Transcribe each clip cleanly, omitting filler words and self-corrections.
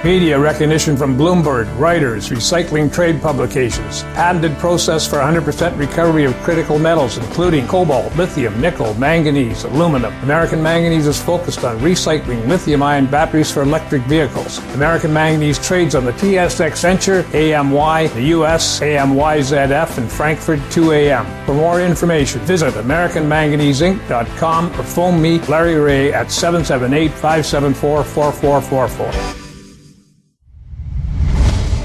Media recognition from Bloomberg, Reuters, recycling trade publications. Patented process for 100% recovery of critical metals, including cobalt, lithium, nickel, manganese, aluminum. American Manganese is focused on recycling lithium-ion batteries for electric vehicles. American Manganese trades on the TSX Venture, AMY, the US, AMYZF, and Frankfurt 2AM. For more information, visit AmericanManganeseInc.com or phone me, Larry Ray, at 778-574-4444.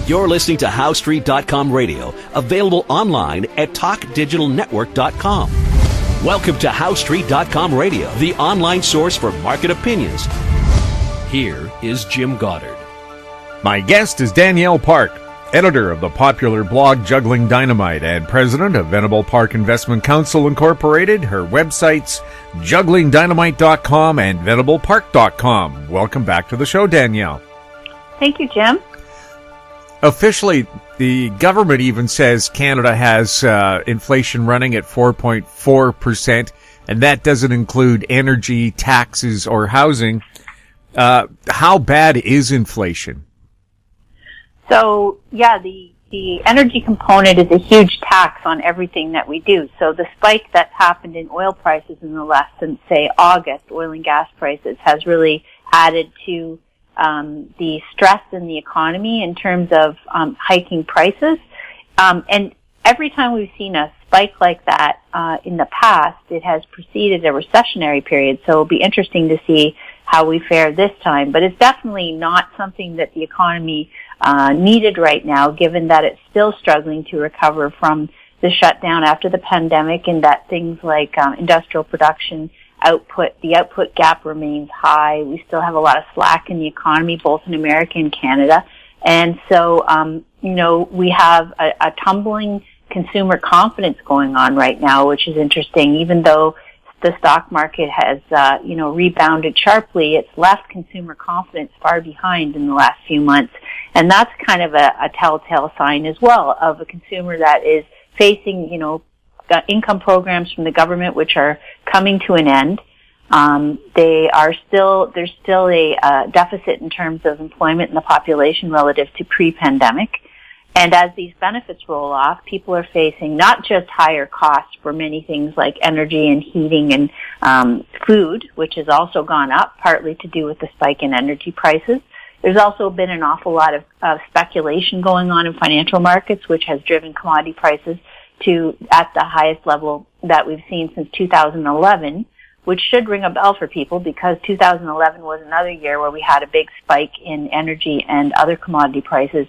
You're listening to HowStreet.com radio, available online at TalkDigitalNetwork.com. Welcome to HowStreet.com radio, the online source for market opinions. Here is Jim Goddard. My guest is Danielle Park, editor of the popular blog Juggling Dynamite and president of Venable Park Investment Counsel Incorporated. Her websites, JugglingDynamite.com and VenablePark.com. Welcome back to the show, Danielle. Thank you, Jim. Officially, the government even says Canada has inflation running at 4.4%, and that doesn't include energy, taxes, or housing. How bad is inflation? So, yeah, the energy component is a huge tax on everything that we do. So the spike that's happened in oil prices in the last, since, say, August, oil and gas prices, has really added to the stress in the economy in terms of hiking prices. And every time we've seen a spike like that in the past, it has preceded a recessionary period. So it'll be interesting to see how we fare this time. But it's definitely not something that the economy needed right now, given that it's still struggling to recover from the shutdown after the pandemic, and that things like industrial production the output gap remains high. We still have a lot of slack in the economy, both in America and Canada. And so, we have a tumbling consumer confidence going on right now, which is interesting. Even though the stock market has, rebounded sharply, it's left consumer confidence far behind in the last few months. And that's kind of a telltale sign as well of a consumer that is facing, income programs from the government which are coming to an end. There's still a deficit in terms of employment in the population relative to pre-pandemic. And as these benefits roll off, people are facing not just higher costs for many things like energy and heating and food, which has also gone up, partly to do with the spike in energy prices. There's also been an awful lot of speculation going on in financial markets, which has driven commodity prices to at the highest level that we've seen since 2011, which should ring a bell for people because 2011 was another year where we had a big spike in energy and other commodity prices.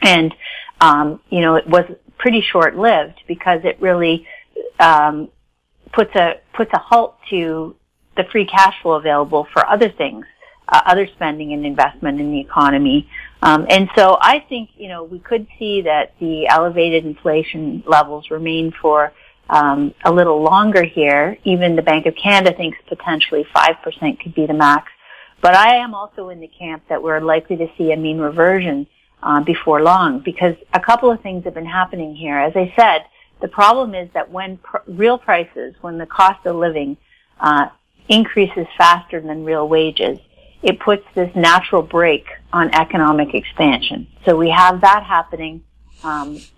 And, it was pretty short-lived because it really puts a halt to the free cash flow available for other things, other spending and investment in the economy. And so I think, we could see that the elevated inflation levels remain for a little longer here. Even the Bank of Canada thinks potentially 5% could be the max. But I am also in the camp that we're likely to see a mean reversion before long, because a couple of things have been happening here. As I said, the problem is that when real prices, when the cost of living increases faster than real wages, it puts this natural brake on economic expansion. So we have that happening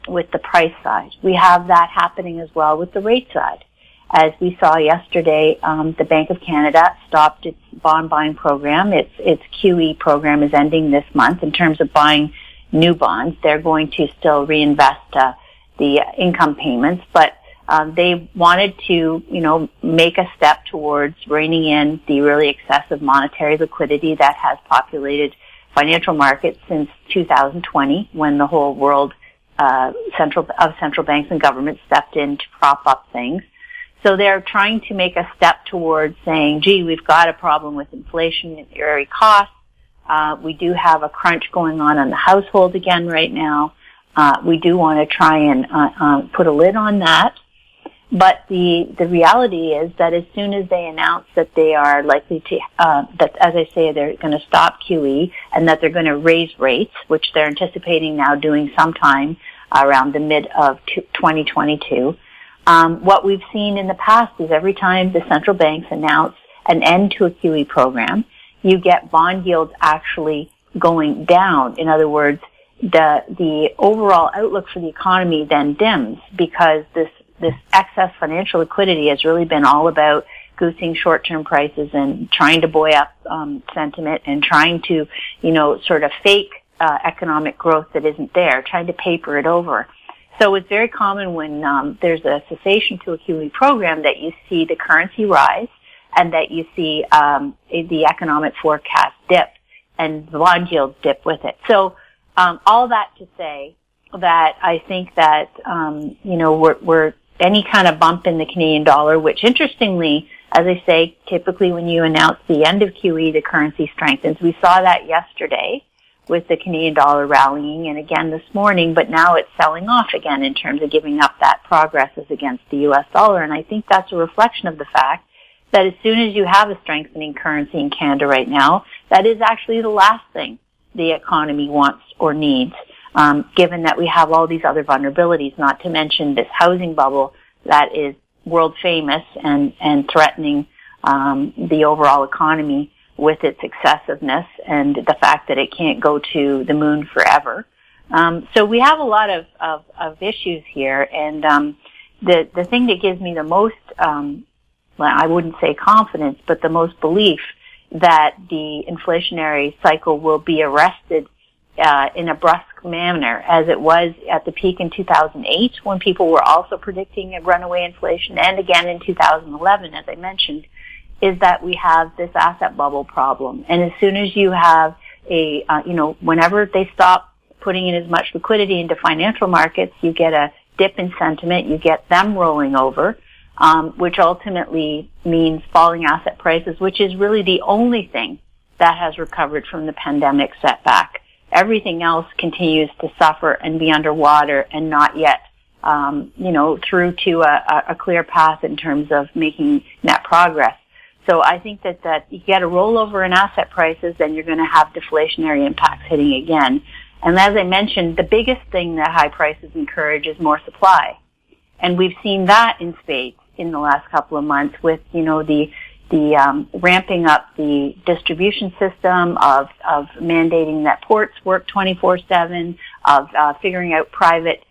with the price side. We have that happening as well with the rate side. As we saw yesterday, the Bank of Canada stopped its bond buying program. Its QE program is ending this month in terms of buying new bonds. They're going to still reinvest the income payments, but they wanted to, make a step towards reining in the really excessive monetary liquidity that has populated financial markets since 2020, when the whole world central banks and governments stepped in to prop up things. So they're trying to make a step towards saying, gee, we've got a problem with inflationary costs. We do have a crunch going on the household again right now. We do want to try and put a lid on that. But the reality is that as soon as they announce that they are likely to, that, as I say, they're going to stop QE and that they're going to raise rates, which they're anticipating now doing sometime around the mid of 2022, what we've seen in the past is every time the central banks announce an end to a QE program, you get bond yields actually going down. In other words, the overall outlook for the economy then dims because this excess financial liquidity has really been all about goosing short-term prices and trying to buoy up sentiment and trying to, sort of fake economic growth that isn't there, trying to paper it over. So it's very common when there's a cessation to a QE program that you see the currency rise and that you see the economic forecast dip and the bond yields dip with it. So all that to say that I think that we're any kind of bump in the Canadian dollar, which interestingly, as I say, typically when you announce the end of QE, the currency strengthens. We saw that yesterday with the Canadian dollar rallying and again this morning, but now it's selling off again in terms of giving up that progress as against the U.S. dollar. And I think that's a reflection of the fact that as soon as you have a strengthening currency in Canada right now, that is actually the last thing the economy wants or needs, given that we have all these other vulnerabilities, not to mention this housing bubble that is world famous and threatening the overall economy with its excessiveness and the fact that it can't go to the moon forever. So we have a lot of issues here, and the thing that gives me the most, I wouldn't say confidence, but the most belief that the inflationary cycle will be arrested in a brusque manner, as it was at the peak in 2008 when people were also predicting a runaway inflation, and again in 2011, as I mentioned, is that we have this asset bubble problem. And as soon as you have whenever they stop putting in as much liquidity into financial markets, you get a dip in sentiment, you get them rolling over, which ultimately means falling asset prices, which is really the only thing that has recovered from the pandemic setback. Everything else continues to suffer and be underwater and not yet, through to a clear path in terms of making net progress. So I think that you get a rollover in asset prices, then you're going to have deflationary impacts hitting again. And as I mentioned, the biggest thing that high prices encourage is more supply. And we've seen that in spades in the last couple of months with, the ramping up the distribution system of mandating that ports work 24/7, of figuring out private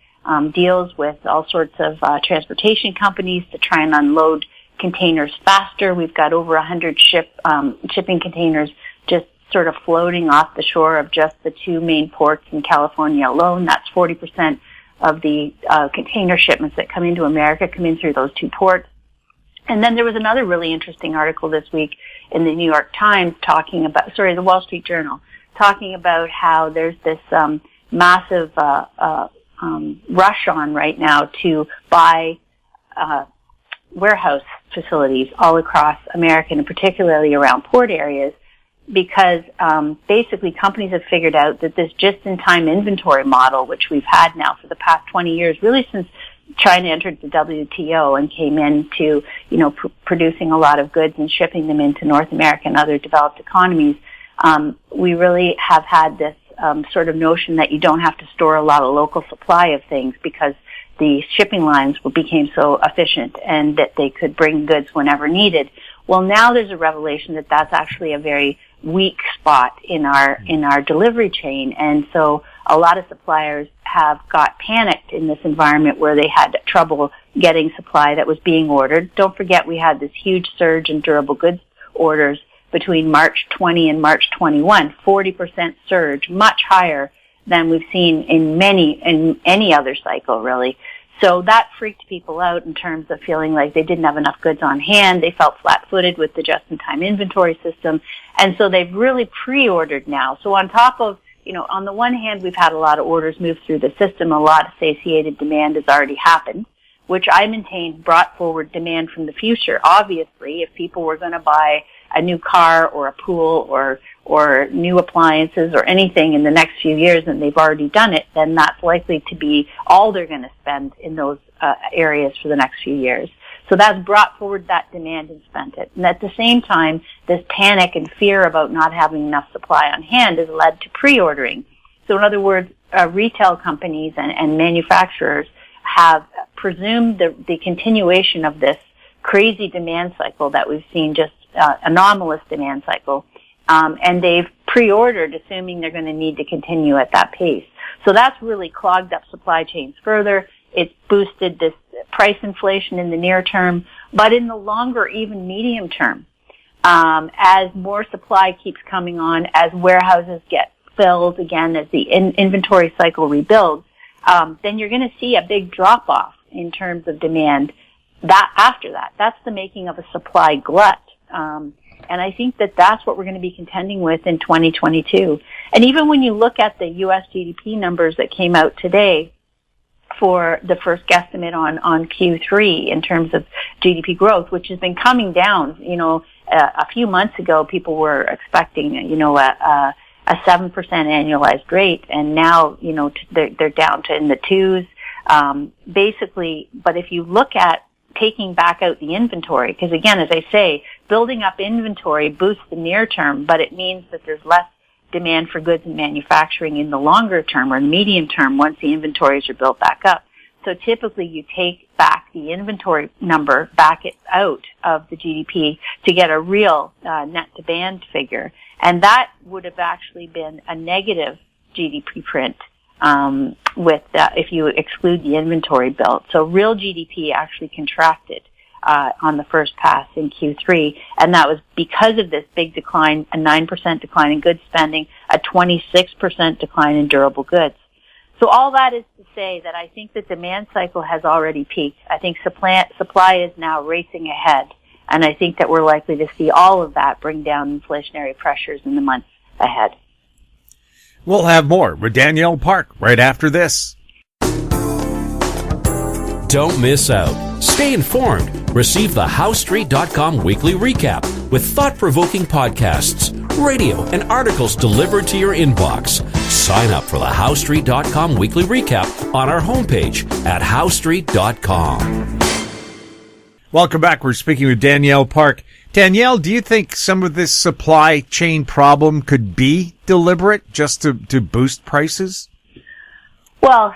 deals with all sorts of transportation companies to try and unload containers faster. We've got over 100 shipping containers just sort of floating off the shore of just the two main ports in California alone. That's 40% of the container shipments that come into America come in through those two ports. And then there was another really interesting article this week in the New York Times the Wall Street Journal, talking about how there's this massive rush on right now to buy warehouse facilities all across America, and particularly around port areas, because basically companies have figured out that this just-in-time inventory model, which we've had now for the past 20 years, really since China entered the WTO and came into, producing a lot of goods and shipping them into North America and other developed economies, we really have had this sort of notion that you don't have to store a lot of local supply of things because the shipping lines became so efficient and that they could bring goods whenever needed. Well, now there's a revelation that that's actually a very weak spot in our delivery chain, and so a lot of suppliers have got panicked in this environment where they had trouble getting supply that was being ordered. Don't forget we had this huge surge in durable goods orders between March 20 and March 21, 40% surge, much higher than we've seen in any other cycle, really. So that freaked people out in terms of feeling like they didn't have enough goods on hand. They felt flat-footed with the just-in-time inventory system. And so they've really pre-ordered now. So on top of, on the one hand, we've had a lot of orders move through the system. A lot of satiated demand has already happened, which I maintain brought forward demand from the future. Obviously, if people were going to buy a new car or a pool or new appliances or anything in the next few years and they've already done it, then that's likely to be all they're going to spend in those areas for the next few years. So that's brought forward that demand and spent it. And at the same time, this panic and fear about not having enough supply on hand has led to pre-ordering. So in other words, retail companies and manufacturers have presumed the continuation of this crazy demand cycle that we've seen, just anomalous demand cycle, and they've pre-ordered, assuming they're going to need to continue at that pace. So that's really clogged up supply chains further. It's boosted this price inflation in the near term, but in the longer, even medium term, as more supply keeps coming on, as warehouses get filled again, as the inventory cycle rebuilds, then you're going to see a big drop-off in terms of demand. After that, that's the making of a supply glut. And I think that that's what we're going to be contending with in 2022. And even when you look at the U.S. GDP numbers that came out today for the first guesstimate on Q3 in terms of GDP growth, which has been coming down, a few months ago, people were expecting, a 7% annualized rate, and now, they're down to in the twos. Basically, but if you look at taking back out the inventory, because again, as I say, building up inventory boosts the near term, but it means that there's less demand for goods and manufacturing in the longer term or the medium term once the inventories are built back up. So typically you take back the inventory number, back it out of the GDP to get a real net demand figure. And that would have actually been a negative GDP print if you exclude the inventory build. So real GDP actually contracted on the first pass in Q3, and that was because of this big decline, a 9% decline in goods spending, a 26% decline in durable goods. So all that is to say that I think the demand cycle has already peaked. I think supply is now racing ahead, and I think that we're likely to see all of that bring down inflationary pressures in the months ahead. We'll have more with Danielle Park right after this. Don't miss out. Stay informed. Receive the HowStreet.com weekly recap with thought-provoking podcasts, radio, and articles delivered to your inbox. Sign up for the HowStreet.com weekly recap on our homepage at HowStreet.com. Welcome back. We're speaking with Danielle Park. Danielle, do you think some of this supply chain problem could be deliberate just to boost prices? Well,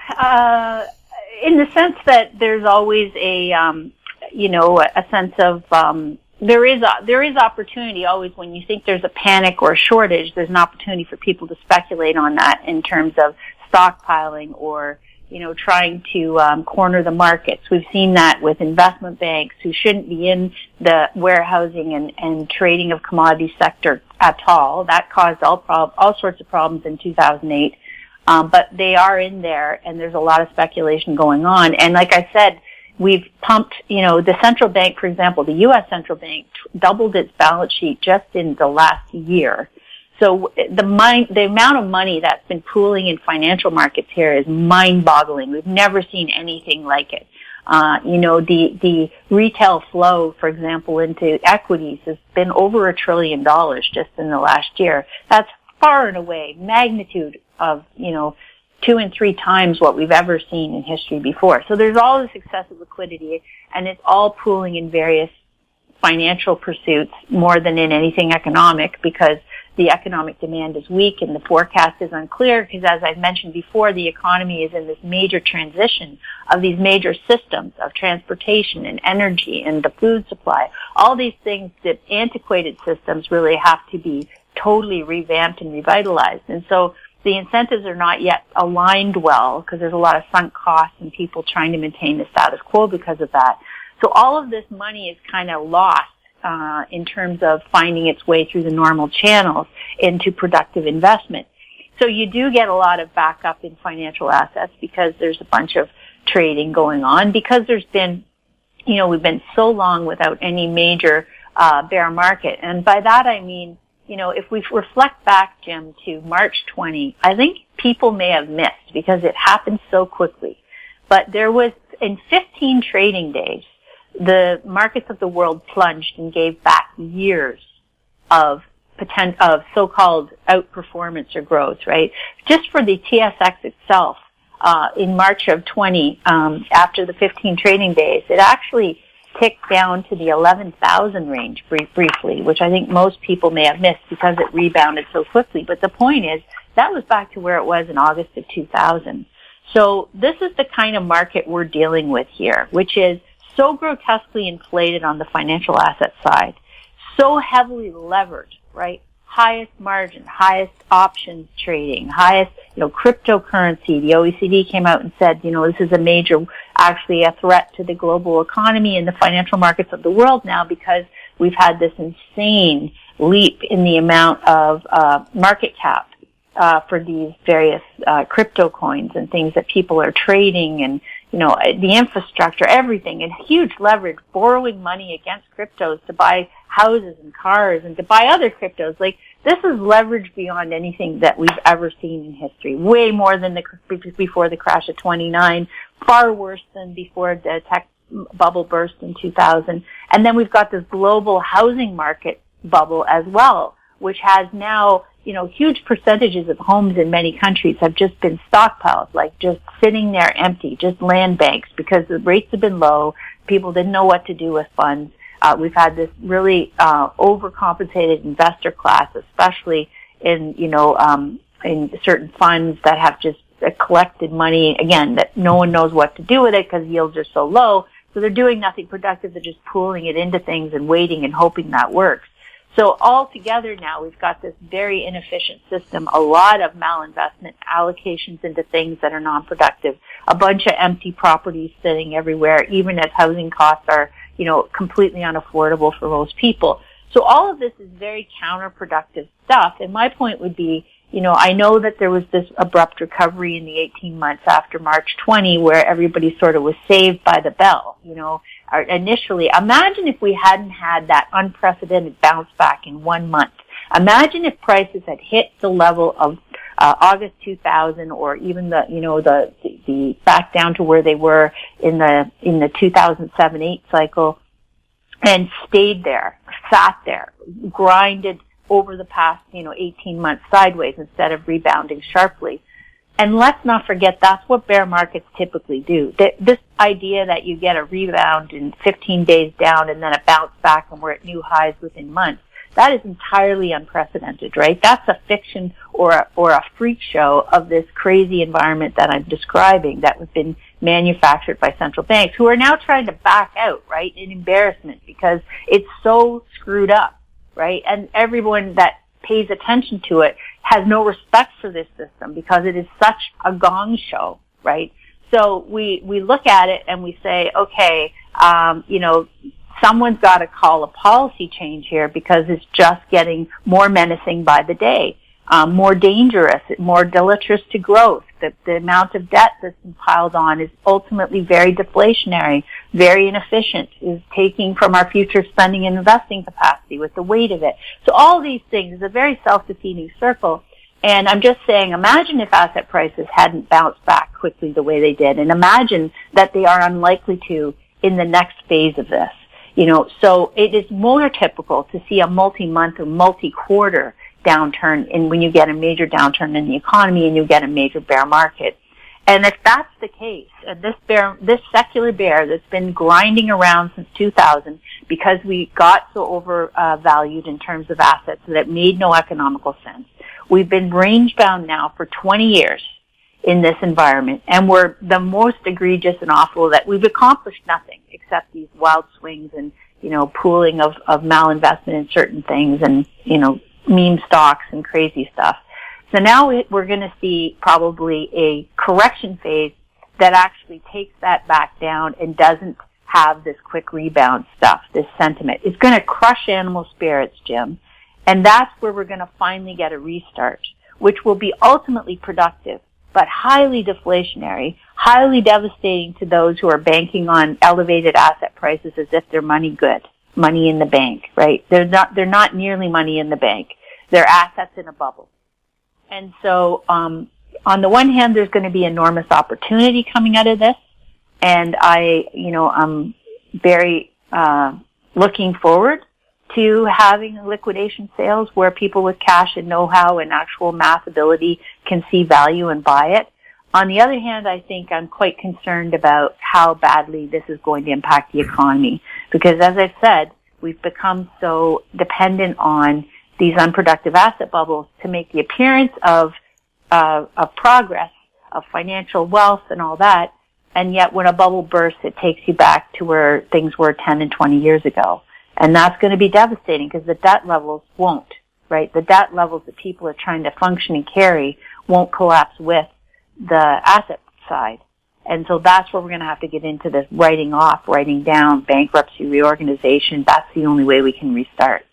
in the sense that there's always a sense of there is opportunity always when you think there's a panic or a shortage. There's an opportunity for people to speculate on that in terms of stockpiling or trying to corner the markets. We've seen that with investment banks who shouldn't be in the warehousing and trading of commodity sector at all. That caused all sorts of problems in 2008. But they are in there, and there's a lot of speculation going on. And like I said, we've pumped, the central bank, for example, the U.S. central bank doubled its balance sheet just in the last year. So the amount of money that's been pooling in financial markets here is mind-boggling. We've never seen anything like it. The retail flow, for example, into equities has been over $1 trillion just in the last year. That's far and away magnitude of, 2 and 3 times what we've ever seen in history before. So there's all this excessive liquidity, and it's all pooling in various financial pursuits more than in anything economic, because the economic demand is weak and the forecast is unclear, because as I've mentioned before, the economy is in this major transition of these major systems of transportation and energy and the food supply. All these things, the antiquated systems really have to be totally revamped and revitalized. And so the incentives are not yet aligned well, because there's a lot of sunk costs and people trying to maintain the status quo because of that. So all of this money is kind of lost in terms of finding its way through the normal channels into productive investment. So you do get a lot of backup in financial assets because there's a bunch of trading going on, because there's been, we've been so long without any major bear market. And by that I mean, if we reflect back, Jim, to March 20, I think people may have missed because it happened so quickly. But there was, in 15 trading days, the markets of the world plunged and gave back years of so-called outperformance or growth, right? Just for the TSX itself, in March of 20, after the 15 trading days, it actually ticked down to the 11,000 range briefly, which I think most people may have missed because it rebounded so quickly. But the point is, that was back to where it was in August of 2000. So this is the kind of market we're dealing with here, which is so grotesquely inflated on the financial asset side, so heavily levered, right? highest margin, highest options trading, highest, cryptocurrency. The OECD came out and said, this is actually a threat to the global economy and the financial markets of the world now, because we've had this insane leap in the amount of market cap for these various crypto coins and things that people are trading, and the infrastructure, everything, and huge leverage, borrowing money against cryptos to buy houses and cars and to buy other cryptos. Like, this is leverage beyond anything that we've ever seen in history. Way more than before the crash of 29, far worse than before the tech bubble burst in 2000. And then we've got this global housing market bubble as well, which has now, huge percentages of homes in many countries have just been stockpiled, like just sitting there empty, just land banks, because the rates have been low. People didn't know what to do with funds. We've had this really overcompensated investor class, especially in certain funds that have just collected money, again, that no one knows what to do with it because yields are so low. So they're doing nothing productive. They're just pooling it into things and waiting and hoping that works. So all together now, we've got this very inefficient system, a lot of malinvestment, allocations into things that are non-productive, a bunch of empty properties sitting everywhere, even as housing costs are, completely unaffordable for most people. So all of this is very counterproductive stuff. And my point would be, I know that there was this abrupt recovery in the 18 months after March 20 where everybody sort of was saved by the bell, initially. Imagine if we hadn't had that unprecedented bounce back in 1 month. Imagine if prices had hit the level of August 2000, or even the back down to where they were in the 2007-8 cycle, and stayed there, sat there, grinded over the past 18 months sideways instead of rebounding sharply. And let's not forget, that's what bear markets typically do. This idea that you get a rebound in 15 days down and then a bounce back and we're at new highs within months, that is entirely unprecedented, right? That's a fiction or a freak show of this crazy environment that I'm describing that has been manufactured by central banks, who are now trying to back out, right, in embarrassment because it's so screwed up, right? And everyone that pays attention to it has no respect for this system because it is such a gong show, right? So we look at it and we say, okay, someone's got to call a policy change here because it's just getting more menacing by the day, more dangerous, more deleterious to growth. The amount of debt that's been piled on is ultimately very deflationary, very inefficient, is taking from our future spending and investing capacity with the weight of it. So all these things is a very self-defeating circle. And I'm just saying, imagine if asset prices hadn't bounced back quickly the way they did, and imagine that they are unlikely to in the next phase of this. So it is more typical to see a multi-month or multi-quarter downturn when you get a major downturn in the economy and you get a major bear market. And if that's the case, and this secular bear that's been grinding around since 2000 because we got so overvalued in terms of assets that it made no economical sense. We've been range bound now for 20 years in this environment, and we're the most egregious and awful that we've accomplished nothing except these wild swings and, pooling of malinvestment in certain things and, meme stocks and crazy stuff. So now we're going to see probably a correction phase that actually takes that back down and doesn't have this quick rebound stuff, this sentiment. It's going to crush animal spirits, Jim. And that's where we're going to finally get a restart, which will be ultimately productive, but highly deflationary, highly devastating to those who are banking on elevated asset prices as if they're money in the bank, right? They're not nearly money in the bank. They're assets in a bubble. And so, on the one hand, there's going to be enormous opportunity coming out of this. And I'm very, looking forward to having liquidation sales where people with cash and know-how and actual math ability can see value and buy it. On the other hand, I think I'm quite concerned about how badly this is going to impact the economy. Because as I've said, we've become so dependent on these unproductive asset bubbles to make the appearance of progress, of financial wealth and all that. And yet when a bubble bursts, it takes you back to where things were 10 and 20 years ago. And that's going to be devastating because the debt levels won't, right? The debt levels that people are trying to function and carry won't collapse with the asset side. And so that's where we're going to have to get into this writing off, writing down, bankruptcy, reorganization. That's the only way we can restart.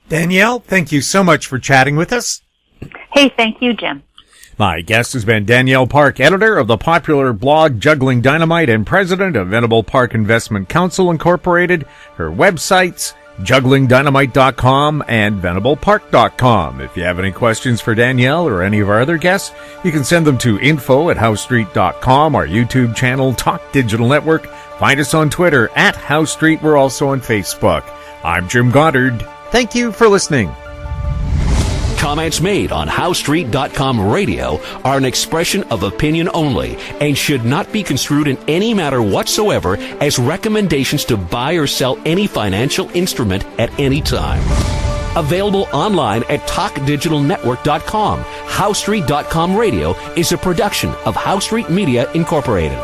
Danielle, thank you so much for chatting with us. Hey, thank you, Jim. My guest has been Danielle Park, editor of the popular blog Juggling Dynamite and president of Venable Park Investment Council Incorporated. Her websites, jugglingdynamite.com and venablepark.com. If you have any questions for Danielle or any of our other guests, you can send them to info@howstreet.com, our YouTube channel, Talk Digital Network. Find us on Twitter @HowStreet. We're also on Facebook. I'm Jim Goddard. Thank you for listening. Comments made on HowStreet.com radio are an expression of opinion only and should not be construed in any matter whatsoever as recommendations to buy or sell any financial instrument at any time. Available online at TalkDigitalNetwork.com. HowStreet.com radio is a production of HowStreet Media Incorporated.